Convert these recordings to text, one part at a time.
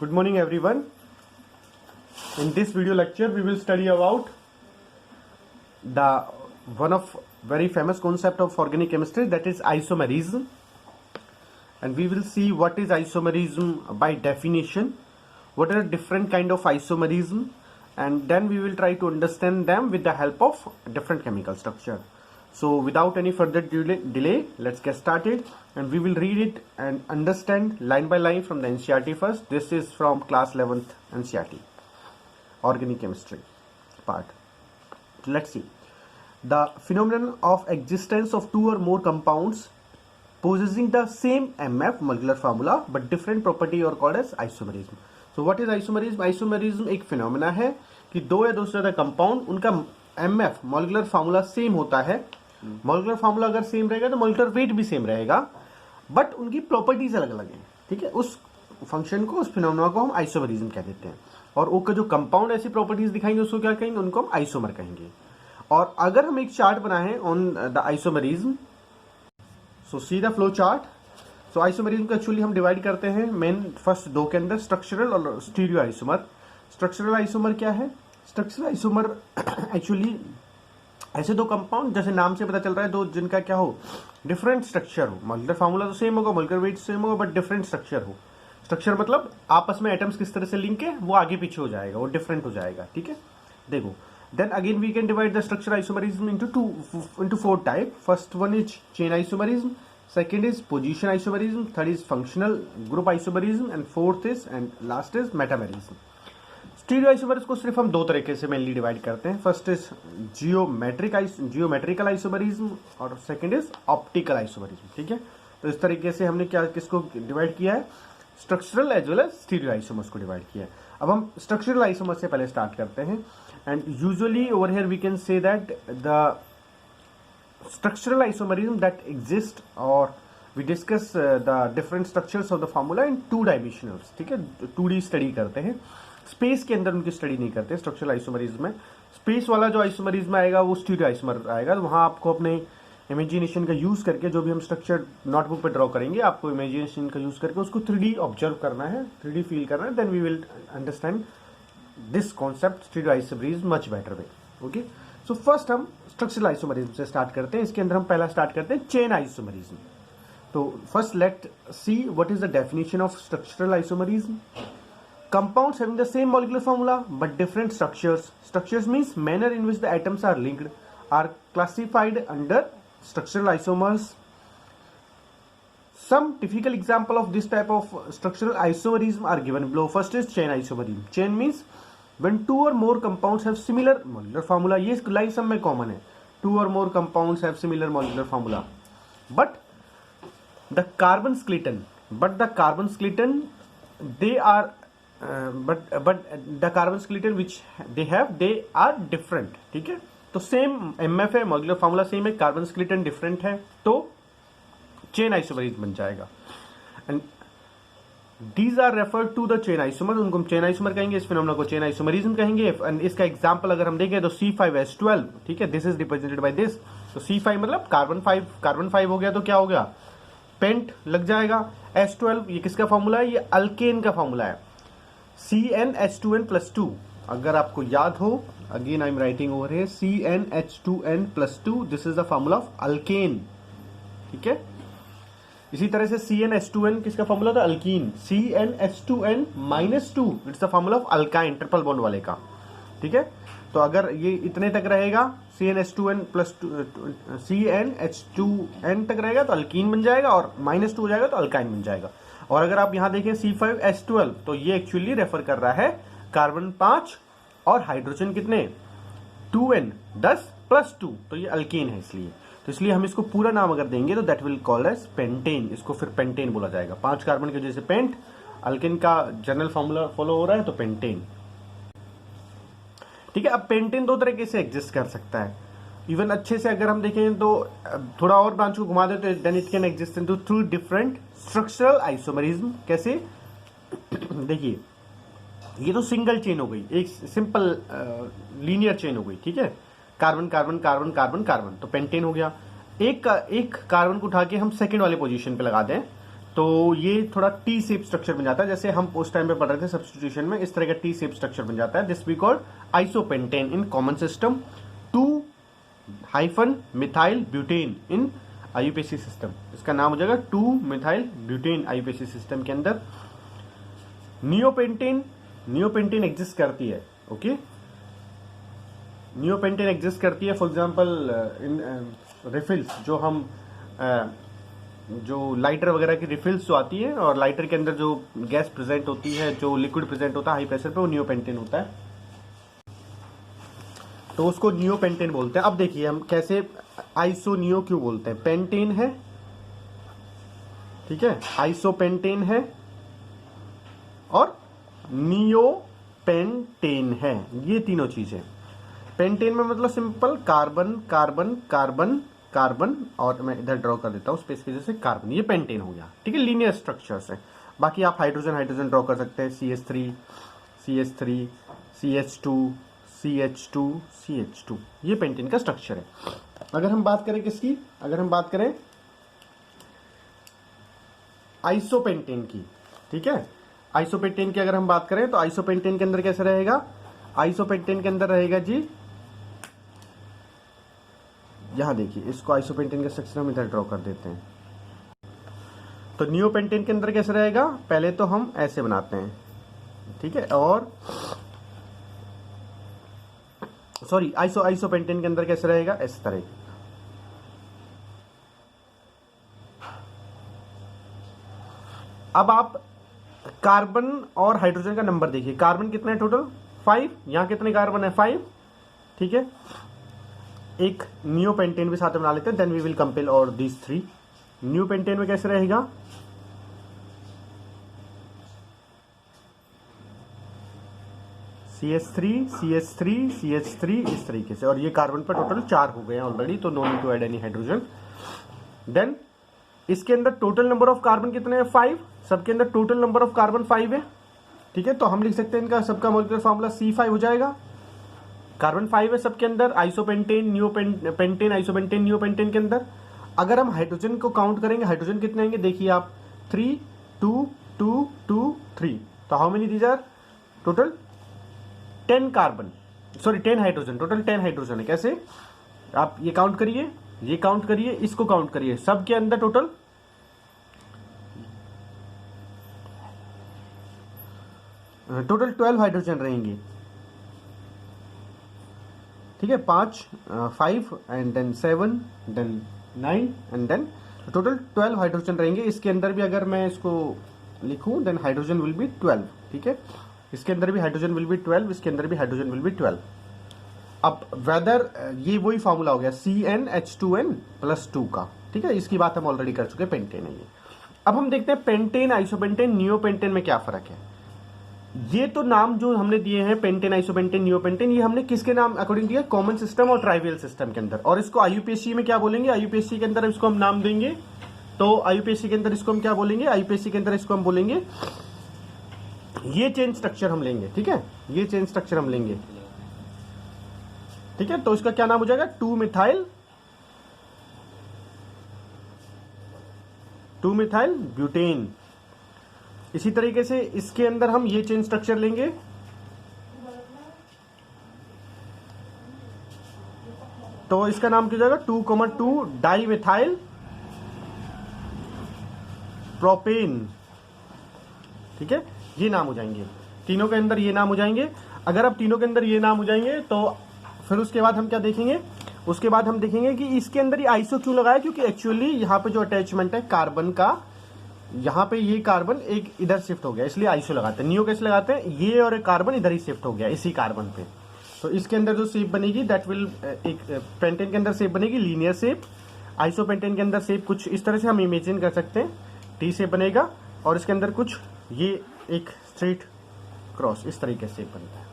Good morning everyone. In this video lecture we will study about the one of very famous concept of organic chemistry, that is isomerism, and we will see what is isomerism by definition, what are different kind of isomerism, and then we will try to understand them with the help of different chemical structure. So without any further delay, let's get started and we will read it and understand line by line from the NCERT first. This is from class 11th NCERT, organic chemistry part. Let's see. The phenomenon of existence of two or more compounds possessing the same MF molecular formula but different property or called as isomerism. So what is isomerism? Isomerism एक phenomena है कि दो या दो से ज्यादा compound उनका MF molecular formula same होता है. मोलिकुलर फार्मूला अगर सेम रहेगा तो मोलिकुलर वेट भी सेम रहेगा, बट उनकी प्रॉपर्टीज अलग अलग हैं. ठीक है, उस फंक्शन को, उस फिनोमेना को हम आइसोमेरिज्म कह देते हैं. और उसका जो कंपाउंड ऐसी प्रॉपर्टीज दिखाएंगे उसको क्या कहेंगे? उनको हम आइसोमर कहेंगे. और अगर हम एक चार्ट बनाए on the isomerism, so see the flow chart. So isomerism को एक्चुअली हम डिवाइड करते हैं मेन फर्स्ट दो के अंदर, स्ट्रक्चरल और स्टीरियो आइसोमर. स्ट्रक्चरल आइसोमर क्या है? स्ट्रक्चरल आइसोमर एक्चुअली ऐसे दो कंपाउंड, जैसे नाम से पता चल रहा है, दो जिनका क्या हो, डिफरेंट स्ट्रक्चर हो. मोलिकुलर फार्मूला तो सेम होगा, मोलिकुलर वेट सेम होगा, बट डिफरेंट स्ट्रक्चर हो. स्ट्रक्चर मतलब आपस में एटम्स किस तरह से लिंक है वो आगे पीछे हो जाएगा, वो डिफरेंट हो जाएगा. ठीक है, देखो. Then again we can divide the structure isomerism into four type. First one is chain isomerism, second is position isomerism, third is functional group isomerism, and fourth is and last is metamerism. Stereo isomers को सिर्फ हम दो तरीके से mainly divide करते हैं. First is geometrical isomerism और second is optical isomerism. ठीक है, तो इस तरीके से हमने क्या किसको डिवाइड किया है? Structural as well as stereo isomers को डिवाइड किया है. अब हम स्ट्रक्चरल आइसोमर्स से पहले स्टार्ट करते हैं. And usually over here we can say that the structural isomerism that exist, और we discuss the different structures of the formula in two dimensionals. ठीक है, 2D स्टडी करते हैं, स्पेस के अंदर उनकी स्टडी नहीं करते. स्ट्रक्चरल आइसोमरिज्म में स्पेस वाला जो आइसोमरिज्म आएगा वो स्टीरियो आइसोमर आएगा. तो वहां आपको अपने इमेजिनेशन का यूज करके जो भी हम स्ट्रक्चर नोटबुक पे ड्रॉ करेंगे, आपको इमेजिनेशन का यूज करके उसको 3D ऑब्जर्व करना है, 3D फील करना है. Then we will understand this concept stereo isomerism much better way. Okay, so first हम स्ट्रक्चरल आइसोमरिज्म से स्टार्ट करते हैं. इसके अंदर हम पहला स्टार्ट करते हैं चेन आइसोमरिज्म. तो first let see what is the definition of structural isomerism. Compounds having the same molecular formula but different structures. Structures means manner in which the atoms are linked are classified under structural isomers. Some typical example of this type of structural isomerism are given below. First is chain isomerism. Chain means when two or more compounds have similar molecular formula. ये line सब में common है. Two or more compounds have similar molecular formula, but the carbon skeleton they are but the carbon skeleton which they are different. ठीक है, तो same MF है, molecular formula same है, carbon skeleton different है, तो chain isomerism बन जाएगा. And these are referred to the chain isomer. उनको हम चेन आइसोमर कहेंगे, इस फिनोमेना को चेन आइसोमरिज्म कहेंगे. एंड इसका एग्जांपल अगर हम देखें तो C5H12. ठीक है, this is represented by this. तो C5 मतलब कार्बन 5 हो गया, तो क्या हो गया? पेंट लग जाएगा. H12 ये किसका फॉर्मूला है? ये अल्केन का फॉर्मूला है, CnH2n+2. अगर आपको याद हो, again I am writing over here, CnH2n+2, this is the formula of alkane. ठीक है, इसी तरह से CnH2n किसका फॉर्मूला था? Alkyne. CnH2n-2, it's the formula of alkyne, triple bond वाले का. ठीक है, तो अगर ये इतने तक रहेगा, CnH2n तक रहेगा तो अल्कीन बन जाएगा, और -2 हो जाएगा तो अल्काइन बन जाएगा. और अगर आप यहां देखें C5H12, तो ये एक्चुअली रेफर कर रहा है कार्बन 5 और हाइड्रोजन कितने? 2n, 10+2, तो ये अल्केन है. इसलिए हम इसको पूरा नाम अगर देंगे तो that will called as pentane. इसको फिर पेंटेन बोला जाएगा. 5 कार्बन की वजह से पेंट, अल्केन का जनरल फॉर्मूला फॉलो हो रहा है तो पेंटेन. ठीक है, अब पेंटेन दो तरीके से एग्जिस्ट कर सकता है. इवन अच्छे से अगर हम देखें तो थोड़ा और ब्रांच को घुमा देते हैं, then it can exist into 2 different structural isomerism. कैसे? देखिए, ये तो सिंगल चेन हो गई, एक सिंपल लीनियर चेन हो गई. ठीक है, carbon carbon carbon carbon carbon, तो पेंटेन हो गया. एक कार्बन को उठा के हम सेकंड वाले पोजीशन पे लगा दें तो ये थोड़ा टी शेप स्ट्रक्चर बन जाता है, जैसे हम उस टाइम पे पढ़ रहे थे सब्स्टिट्यूशन में, इस तरह का टी शेप स्ट्रक्चर बन जाता है। This we called isopentane in common system, two methyl butane in IUPAC system. इसका नाम हो जाएगा 2-मिथाइल ब्यूटेन आईयूपीएसी सिस्टम के अंदर। नियोपेंटेन एग्जिस्ट करती है, ओके। नियोपेंटेन एग्जिस्ट करती है फॉर एग्जांपल इन रिफिल्स, जो हम जो लाइटर वगैरह की रिफिल्स जो आती है, और लाइटर के अंदर जो गैस प्रेजेंट होती है, जो लिक्विड प्रेजेंट होता है हाई प्रेशर पे, वो नियोपेंटेन होता है, तो उसको नियोपेंटेन बोलते हैं। अब देखिए हम कैसे आइसोनियो क्यों बोलते हैं। पेंटेन है, ठीक है, आइसोपेंटेन है और नियोपेंटेन है, ये तीनों चीजें। पेंटेन में मतलब simple carbon carbon carbon carbon, और मैं इधर ड्रॉ कर देता हूं स्पेस की वजह से, कार्बन, ये पेंटेन हो गया, ठीक है, लीनियर स्ट्रक्चर्स है। बाकी आप हाइड्रोजन ड्रॉ कर सकते हैं, CH3 CH3 CH2 CH2 CH2, ये पेंटेन का स्ट्रक्चर है। अगर हम बात करें किसकी, अगर हम बात करें आइसोपेंटेन की, ठीक है, आइसोपेंटेन की अगर हम बात करें तो आइसोपेंटेन के अंदर कैसे रहेगा, आइसोपेंटेन के अंदर रहेगा जी, यहां देखिए, इसको आइसोपेंटेन का स्ट्रक्चर हम इधर ड्रॉ कर देते हैं। तो नियोपेंटेन के अंदर कैसे रहेगा, पहले तो हम ऐसे बनाते हैं, ठीक है, और सॉरी आइसोपेंटेन के अंदर कैसे रहेगा, इस तरह। अब आप कार्बन और हाइड्रोजन का नंबर देखिए, कार्बन कितना है टोटल 5, यहां कितने कार्बन है 5, ठीक है। एक नियोपेंटेन भी साथ में बना लेते हैं, देन वी विल कंपेयर और दीज 3। नियोपेंटेन में कैसे रहेगा, CH3 CH3 CH3 इस तरीके से, और ये कार्बन पर टोटल 4 हो गए हैं ऑलरेडी, तो no need to add any hydrogen. Then इसके अंदर टोटल नंबर ऑफ कार्बन कितने हैं 5, सबके अंदर टोटल नंबर ऑफ कार्बन 5 है, ठीक है। तो हम लिख सकते हैं इनका सबका मॉलिक्यूलर फार्मूला C5 हो जाएगा। कार्बन 5 है सबके अंदर, आइसोपेंटेन नियोपेंटेन आइसोपेंटेन नियोपेंटेन के अंदर। अगर हम हाइड्रोजन को काउंट करेंगे, हाइड्रोजन कितने आएंगे देखिए आप, 3 2 2 2 3, तो how many these are, total 10 carbon, sorry 10 hydrogen, total 10 hydrogen है। कैसे, आप ये काउंट करिए, ये काउंट करिए, इसको काउंट करिए, सबके अंदर टोटल टोटल 12 हाइड्रोजन रहेंगे, ठीक है, 5 and then 7 then 9 and then total 12 hydrogen रहेंगे। इसके अंदर भी अगर मैं इसको लिखूं, देन हाइड्रोजन विल बी 12, ठीक है, इसके अंदर भी हाइड्रोजन विल बी 12, इसके अंदर भी हाइड्रोजन विल बी 12। अब वेदर ये वही फॉर्मूला हो गया CnH2n+2 का, ठीक है, इसकी बात हम ऑलरेडी कर चुके हैं, पेंटेन है ये। अब हम देखते हैं पेंटेन आइसोपेंटेन नियोपेंटेन में क्या फर्क है। ये तो नाम जो हमने दिए हैं पेंटेन आइसोपेंटेन नियोपेंटेन, ये हमने किसके नाम अकॉर्डिंग दिया, कॉमन सिस्टम और ट्राइवियल सिस्टम के अंदर। और इसको आईयूपीएसी में क्या बोलेंगे, आईयूपीएसी के अंदर इसको हम नाम देंगे, तो आईयूपीएसी के अंदर इसको हम क्या बोलेंगे, आईयूपीएसी के अंदर इसको हम बोलेंगे, ये चेन स्ट्रक्चर हम लेंगे, ठीक है, ये चेन स्ट्रक्चर हम लेंगे, ठीक है। तो इसका क्या नाम हो जाएगा, 2-मिथाइल ब्यूटेन। इसी तरीके से इसके अंदर हम ये चेन स्ट्रक्चर लेंगे, तो इसका नाम क्या हो जाएगा, 2,2 डाइमिथाइल प्रोपेन, ठीक है, ये नाम हो जाएंगे तीनों के अंदर, ये नाम हो जाएंगे। अगर अब तीनों के अंदर ये नाम हो जाएंगे तो फिर उसके बाद हम क्या देखेंगे, उसके बाद हम देखेंगे कि इसके अंदर ये आइसो क्यों लगाया, क्योंकि एक्चुअली यहाँ पे जो अटैचमेंट है कार्बन का, यहाँ पे ये कार्बन एक इधर शिफ्ट हो गया, इसलिए आइसो लगाते हैं। नियो कैसे लगाते हैं, ये और एक कार्बन इधर ही शिफ्ट हो गया इसी कार्बन पे, तो इसके अंदर जो शेप बनेगी दैट विल, एक पेंटेन के अंदर शेप बनेगी लीनियर शेप, आइसोपेंटेन के अंदर शेप कुछ इस तरह से हम इमेजिन कर सकते हैं, टी शेप बनेगा, और इसके अंदर कुछ ये एक स्ट्रेट क्रॉस इस तरीके से बनता है।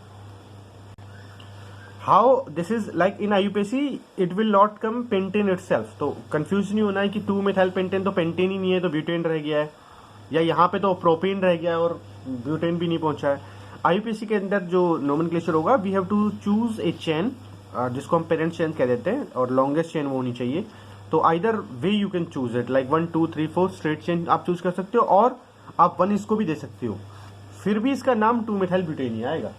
How this is like in IUPAC, it will not come pentane itself, तो कंफ्यूज नहीं होना है कि 2-मिथाइल पेंटेन तो पेंटेन ही नहीं है, तो ब्यूटेन रह गया है, या यहाँ पे तो प्रोपेन रह गया है और ब्यूटेन भी नहीं पहुंचा है। आईयूपीएसी के अंदर जो नोमेनक्लेचर होगा, we have to choose a chain, जिसको हम पेरेंट चेन कह देते हैं, और लॉन्गेस्ट चेन वो होनी चाहिए, तो either way you can choose it, like 1 2 3 4 straight chain आप चूज कर सकते हो, और आप 1 इसको भी दे सकते हो, फिर भी इसका नाम 2 मिथाइल ब्यूटेन ही आएगा।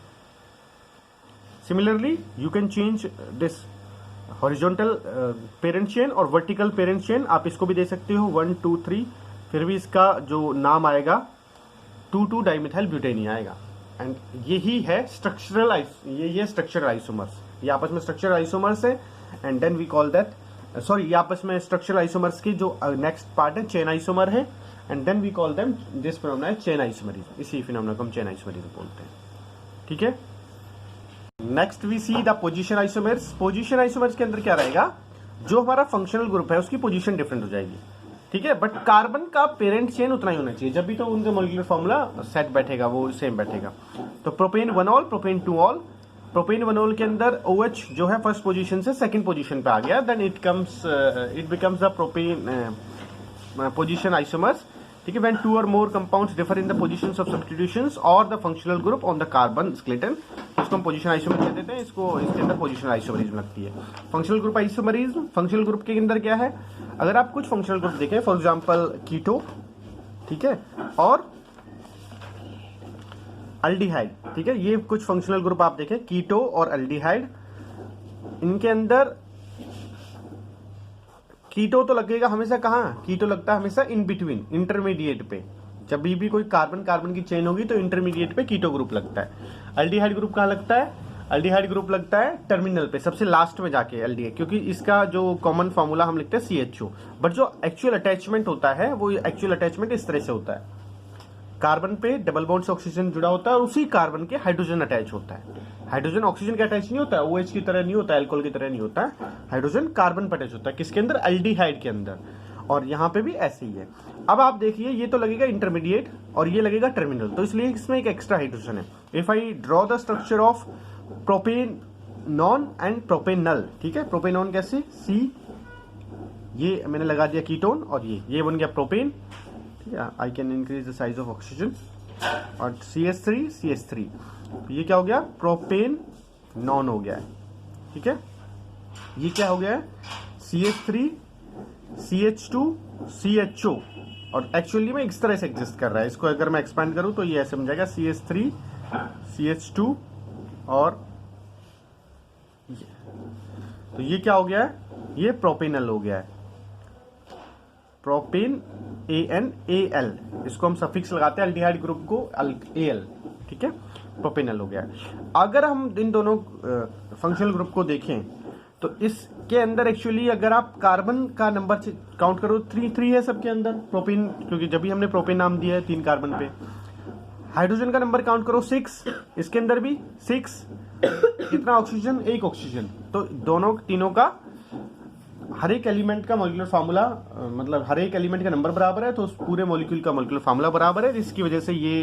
Similarly you can change this horizontal parent chain और वर्टिकल पेरेंट चेन, आप इसको भी दे सकते हो 1 2 3, फिर भी इसका जो नाम आएगा 2 डाइमिथाइल ब्यूटेन ही आएगा। एंड यही है स्ट्रक्चरल ये स्ट्रक्चरल आइसोमर्स, ये आपस में स्ट्रक्चरल आइसोमर्स है। And then we call that ये आपस में स्ट्रक्चरल आइसोमर्स की जो नेक्स्ट पार्ट है चेन आइसोमर है, and then we call them this phenomena chain isomerism, इसी फिनोमेना को हम चेन आइसोमरिज्म बोलते हैं। ठीक है, next we see the position isomers. Position isomers के अंदर क्या रहेगा, जो हमारा फंक्शनल ग्रुप है उसकी पोजीशन डिफरेंट हो जाएगी। ठीक है, बट कार्बन का पेरेंट चेन उतना ही होना चाहिए, जब भी तो उनका मॉलिक्यूलर फॉर्मूला सेट बैठेगा, वो सेम बैठेगा। तो propane 1 ol, propane 2 ol, propane 1 ol के अंदर OH जो है फर्स्ट पोजीशन से सेकंड पोजीशन पे आ गया, then it becomes the propane position isomers. ठीक है, when 2 or more compounds differ in the positions of substitutions or the functional group on the carbon skeleton, इसको हम पोजीशन आइसोमर कह देते हैं, इसको इसके अंदर पोजीशन आइसोमरिज्म लगती है। Functional group isomerism, functional group के अंदर क्या है, अगर आप कुछ फंक्शनल ग्रुप देखें, फॉर एग्जांपल कीटो, ठीक है, और अल्डिहाइड, ठीक है, ये कुछ फंक्शनल ग्रुप आप देखें, कीटो और अल्डिहाइड, इनके अंदर कीटो तो लगेगा हमेशा कहाँ, कीटो लगता है हमेशा इन बिटवीन, इंटरमीडिएट पे। जब भी कोई कार्बन कार्बन की चेन होगी तो इंटरमीडिएट पे कीटो ग्रुप लगता है। अल्डिहाइड ग्रुप कहाँ लगता है, अल्डिहाइड ग्रुप लगता है टर्मिनल पे, सबसे लास्ट में जाके अल्डिहाइड, क्योंकि इसका जो कॉमन फॉर्मूला हम लिखते हैं CHO, बट जो एक्चुअल अटैचमेंट होता है वो एक्चुअल अटैचमेंट इस तरह से होता है, कार्बन पे डबल बॉन्ड से ऑक्सीजन जुड़ा होता है और उसी कार्बन के हाइड्रोजन अटैच होता है। हाइड्रोजन ऑक्सीजन के अटैच नहीं होता है, OH की तरह नहीं होता है, अल्कोहल की तरह नहीं होता है, हाइड्रोजन कार्बन पर अटैच होता है, किसके अंदर, अल्डिहाइड के अंदर। और यहाँ पे भी ऐसे ही है। अब आप देखिए, ये तो लगेगा इंटरमीडिएट और ये लगेगा टर्मिनल, तो इसलिए इसमें एक एक्स्ट्रा हाइड्रोजन है। If I draw the structure of propane non and propanal, ठीक है, प्रोपेनॉन कैसे, C, ये मैंने लगा दिया कीटोन, और ये बन गया propane. I can increase the size of oxygen, और CH3 ये क्या हो गया, प्रोपेन नॉन हो गया है। ठीक है, ये क्या हो गया है, CH3 CH2 CHO, और एक्चुअली में इस तरह से एग्जिस्ट कर रहा है। इसको अगर मैं एक्सपेंड करूं तो ये ऐसे बन जाएगा CH3 CH2 और ये। तो ये क्या हो गया है, ये प्रोपेनल हो गया है, प्रोपेन ANAL, इसको हम सफिक्स लगाते हैं अल्डिहाइड ग्रुप को AL, ठीक है, प्रोपेनल हो गया है। अगर हम इन दोनों फंक्शनल ग्रुप को देखें तो इसके अंदर एक्चुअली अगर आप कार्बन का नंबर काउंट करो 3 है सबके अंदर, प्रोपेन, क्योंकि जब भी हमने प्रोपेन नाम दिया है 3 कार्बन पे। हाइड्रोजन का नंबर काउंट करो 6, इसके अंदर भी 6, कितना ऑक्सीजन, 1 ऑक्सीजन। तो दोनों तीनों का हर एक एलिमेंट का मॉलिक्यूलर फार्मूला, मतलब हर एक एलिमेंट का नंबर बराबर है, तो उस पूरे मॉलिक्यूल का मॉलिक्यूलर फार्मूला बराबर है, जिसकी वजह से ये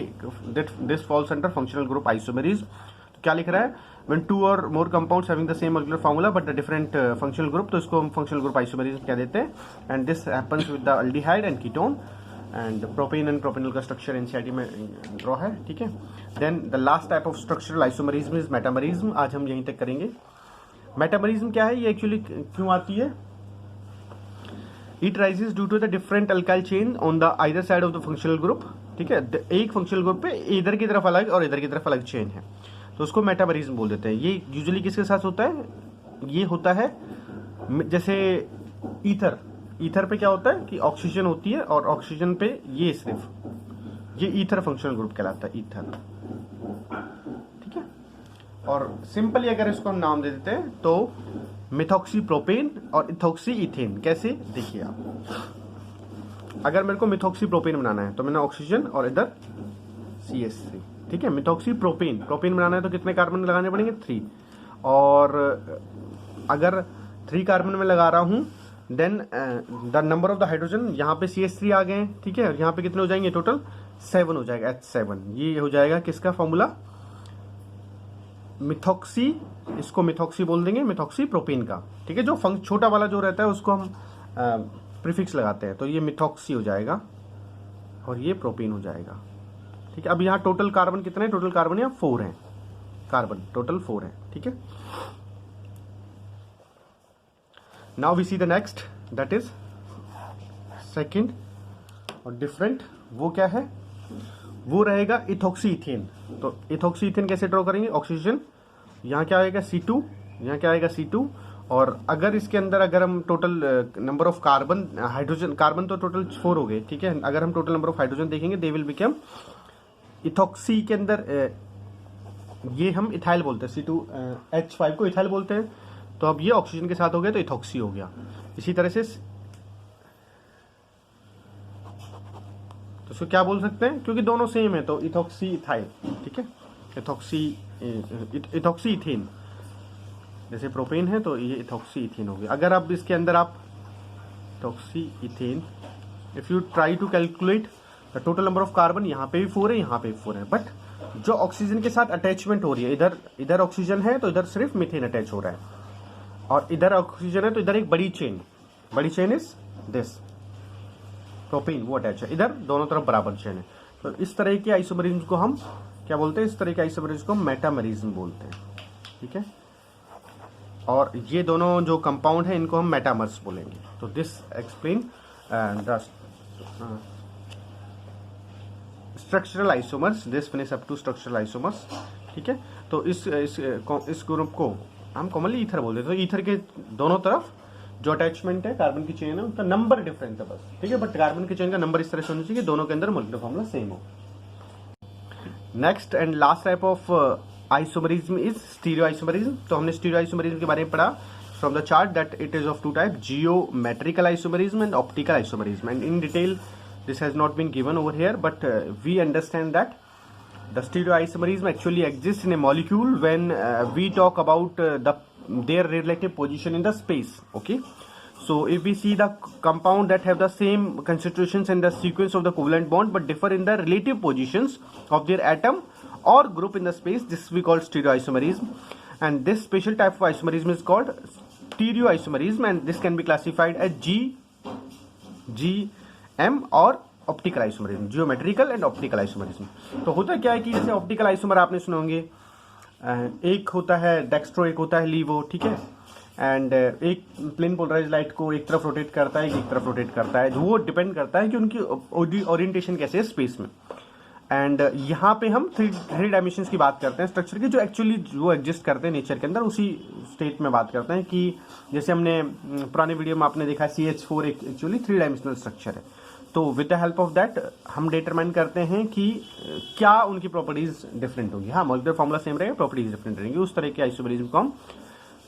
this falls under functional group isomerism. तो क्या लिख रहा है, when 2 or more compounds having the same molecular formula but the different functional group, तो इसको हम फंक्शनल ग्रुप आइसोमेरिज्म कह देते हैं। And this happens with the aldehyde and ketone, and propane and propanal का स्ट्रक्चर एनसीईआरटी में draw है। ठीक है, then the last type of structural isomerism is metamerism. आज हम यहीं तक करेंगे। मेटामरिज्म क्या है, ये एक्चुअली क्यों आती है, it rises due to the different alkyl chain on the either side of the functional group. ठीक है, एक फंक्शनल ग्रुप पे इधर की तरफ अलग और इधर की तरफ अलग चेन है, तो उसको मेटामरिज्म बोल देते हैं। ये यूजुअली किसके साथ होता है, ये होता है जैसे ईथर पे क्या होता है कि ऑक्सीजन होती है और ऑक्सीजन पे ये सिर्फ ये ईथर फंक्शनल ग्रुप कहलाता है, ईथर। ठीक है, और सिंपली अगर इसको हम नाम दे देते हैं तो मिथॉक्सी प्रोपेन और इथॉक्सी इथेन। कैसे, देखिए आप, अगर मेरे को मिथॉक्सी प्रोपेन बनाना है तो मैंने ऑक्सीजन और इधर CH3। ठीक है, मिथॉक्सी प्रोपेन बनाना है तो कितने कार्बन लगाने पड़ेंगे, 3, और अगर 3 कार्बन में लगा रहा हूं then the number of the hydrogen, यहाँ पे CH3 आ गए। ठीक है, यहाँ पे कितने हो जाएंगे, टोटल 7 हो जाएगा, H7। ये हो जाएगा किसका फॉर्मूला, मिथॉक्सी, इसको मिथॉक्सी बोल देंगे, मिथॉक्सी प्रोपेन का। ठीक है, जो छोटा वाला जो रहता है उसको हम प्रीफिक्स लगाते हैं, तो ये मिथॉक्सी हो जाएगा और ये प्रोपेन हो जाएगा। ठीक है, अब यहाँ टोटल कार्बन कितने हैं, टोटल कार्बन यहाँ 4 हैं, कार्बन टोटल 4 हैं। ठीक है, now we see the next. That is second. और डिफरेंट वो क्या है, वो रहेगा इथॉक्सी इथेन। तो इथॉक्सी इथेन कैसे ड्रॉ करेंगे, ऑक्सीजन यहाँ क्या आएगा C2, यहाँ क्या आएगा C2। और अगर इसके अंदर अगर हम total number of carbon, hydrogen, carbon तो टोटल 4 हो गए, ठीक है। अगर हम टोटल नंबर ऑफ हाइड्रोजन देखेंगे दे विल बिकम इथॉक्सी के अंदर ये हम इथाइल बोलते हैं, C2H5 को इथाइल बोलते हैं। तो अब ये ऑक्सीजन के साथ हो गया तो इथॉक्सी हो गया। इसी तरह से तो इसको क्या बोल सकते हैं, क्योंकि दोनों सेम है तो इथॉक्सी इथाइल, ठीक है। इथॉक्सी इथेन, जैसे प्रोपेन है तो ये इथॉक्सी इथेन हो गया। अगर अब इसके अंदर आप ethoxy ethane, if you try to calculate the total number of carbon, यहाँ पे भी 4 है, यहाँ पे भी 4 है, बट जो ऑक्सीजन के साथ अटैचमेंट हो रही है, इधर ऑक्सीजन है तो इधर सिर्फ मीथेन अटैच हो रहा है, और इधर ऑक्सीजन है तो इधर एक बड़ी चेन इज दिस प्रोपेन, वो अटैच है। इधर दोनों तरफ बराबर चेन है। तो इस तरह के आइसोमरिज्म को हम क्या बोलते हैं, इस तरह के आइसोमरिज्म को मेटामरिज्म बोलते हैं, ठीक है। और ये दोनों जो कंपाउंड है इनको हम मेटामर्स बोलेंगे। तो this explain the structural isomers, this finish up to structural isomers, ठीक है। तो इस ग्रुप को हम कॉमनली ईथर बोलते हैं। तो ईथर के दोनों तरफ जो अटैचमेंट है, कार्बन की चेन है, उनका नंबर डिफरेंट है बस, ठीक है, बट कार्बन की चेन का नंबर इस तरह से होना चाहिए कि दोनों के अंदर मॉलिक्यूलर फॉर्मूला सेम हो। Next and last type of isomerism is stereo isomerism. तो हमने स्टीरियो आइसोमरिज्म के बारे में पढ़ा from the chart that it is of two type, geometrical isomerism and optical isomerism. And in detail this has not been given over here, but we understand that the stereoisomerism actually exists in a molecule when we talk about their relative position in the space. Okay, so if we see the compound that have the same constitutions and the sequence of the covalent bond but differ in the relative positions of their atom or group in the space, this we call stereoisomerism. And this special type of isomerism is called stereoisomerism, and this can be classified as GM और optical isomerism, geometrical and optical isomerism. तो होता क्या है कि जैसे optical isomer आपने सुने होंगे, एक होता है डेक्स्ट्रो, एक होता है लीवो, ठीक है। एंड एक प्लेन पोलराइज लाइट को एक तरफ रोटेट करता है, एक तरफ रोटेट करता है, वो डिपेंड करता है कि उनकी ओरिएंटेशन कैसे है स्पेस में। एंड यहाँ पे हम थ्री डायमेंशंस की बात करते हैं स्ट्रक्चर की, जो एक्चुअली वो एग्जिस्ट करते हैं नेचर के अंदर, उसी स्टेट में बात करते हैं कि जैसे हमने पुराने वीडियो में आपने देखा CH4 एक्चुअली 3 डायमेंशनल स्ट्रक्चर है। तो with the help of that हम डिटरमाइन करते हैं कि क्या उनकी प्रॉपर्टीज डिफरेंट होंगी। हाँ, मॉलिक्यूलर फॉर्मूला सेम रहेगा, प्रॉपर्टीज डिफरेंट रहेंगी। उस तरह के आइसोमरिज्म को हम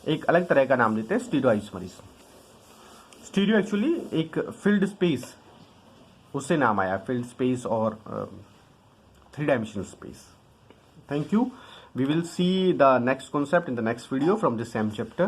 एक अलग तरह का नाम देते हैं स्टीरियो आइसोमरिज्म। स्टीरियो एक्चुअली एक फील्ड स्पेस, उससे नाम आया, फील्ड स्पेस और 3-dimensional space. Thank you. We will see the next concept in the next video from the same chapter.